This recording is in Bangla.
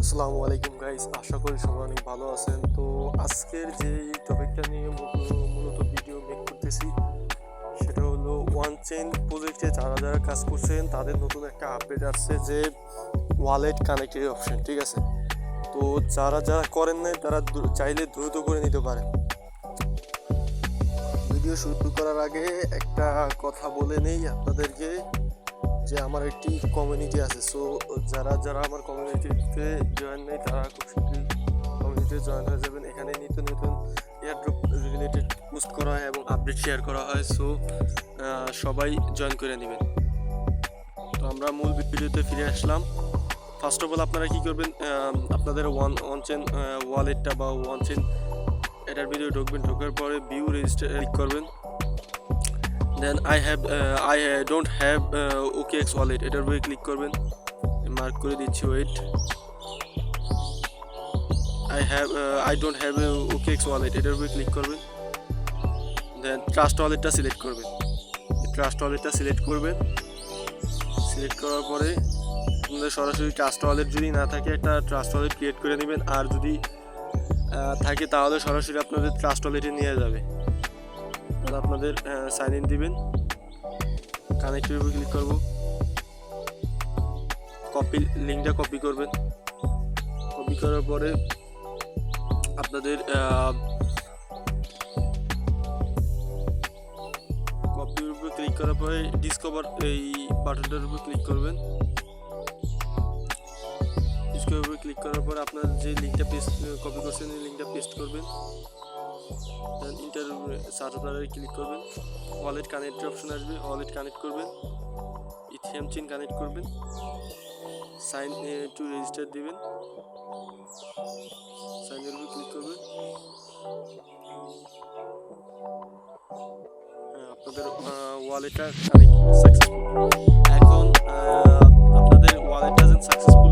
আসসালামু আলাইকুম গাইস, আশা করি সবাই অনেক ভালো আছেন। তো আজকের যে টপিকটা নিয়ে মূলত ভিডিও মেক করতেছি সেটা হলো ওয়ান চেইন প্রজেক্টে যারা যারা কাজ করছেন তাদের নতুন একটা আপডেট আসছে যে ওয়ালেট কানেক্টেড অপশন। ঠিক আছে, তো যারা যারা করেন নাই তারা চাইলে দ্রুত করে নিতে পারেন। ভিডিও শুরু করার আগে একটা কথা বলে নেই আপনাদেরকে যে আমার একটি কমিউনিটি আছে। সো যারা যারা আমার কমিউনিটিতে জয়েন নেই তারা খুব শীঘ্রই কমিউনিটিতে জয়েন হয়ে যাবেন। এখানে নিত্য নতুন এয়ারড্রপ রিলেটেড পোস্ট করা হয় এবং আপডেট শেয়ার করা হয়। সো সবাই জয়েন করে নেবেন। তো আমরা মূল ভিডিওতে ফিরে আসলাম। ফার্স্ট অফ অল আপনারা কী করবেন, আপনাদের ওয়ান চেন ওয়ালেটটা বা ওয়ান চেন এটার ভিডিও ঢুকবেন। ঢোকার পরে ভিউ রেজিস্টার ক্লিক করবেন। দেন I don't have OKX wallet এটার উপরে ক্লিক করবেন। মার্ক করে দিচ্ছি, wait. I don't have OKX wallet এটার উপরে ক্লিক করবেন। দেন ট্রাস্ট ওয়ালেটটা সিলেক্ট করবেন। সিলেক্ট করার পরে আপনাদের সরাসরি ট্রাস্ট ওয়ালেট যদি না থাকে একটা ট্রাস্ট ওয়ালেট ক্রিয়েট করে নেবেন, আর যদি থাকে তাহলে সরাসরি আপনাদের ট্রাস্ট ওয়ালেটে নিয়ে যাবে। তাহলে আপনাদের সাইন ইন দিবেন। কানেক্টের উপর ক্লিক করব। লিঙ্কটা কপি করবেন। কপি করার পরে আপনাদের কপির উপর ক্লিক করার পরে ডিসকভার এই বাটনটার উপর ক্লিক করবেন। ডিসকভার উপর ক্লিক করার পরে আপনার যে লিঙ্কটা কপি করছেন এই লিঙ্কটা পেস্ট করবেন। দেন ইন্টার সার্চ বারে ক্লিক করবেন। ওয়ালেট কানেক্টের অপশন আসবে, ওয়ালেট কানেক্ট করবেন। ইথিয়াম চেইন কানেক্ট করবেন। সাইন টু রেজিস্টার দিবেন। সাইনের উপর ক্লিক করবেন। আপনাদের ওয়ালেটটা কানেক্ট সাকসেসফুল। এখন আপনাদের ওয়ালেটটা যেন সাকসেসফুল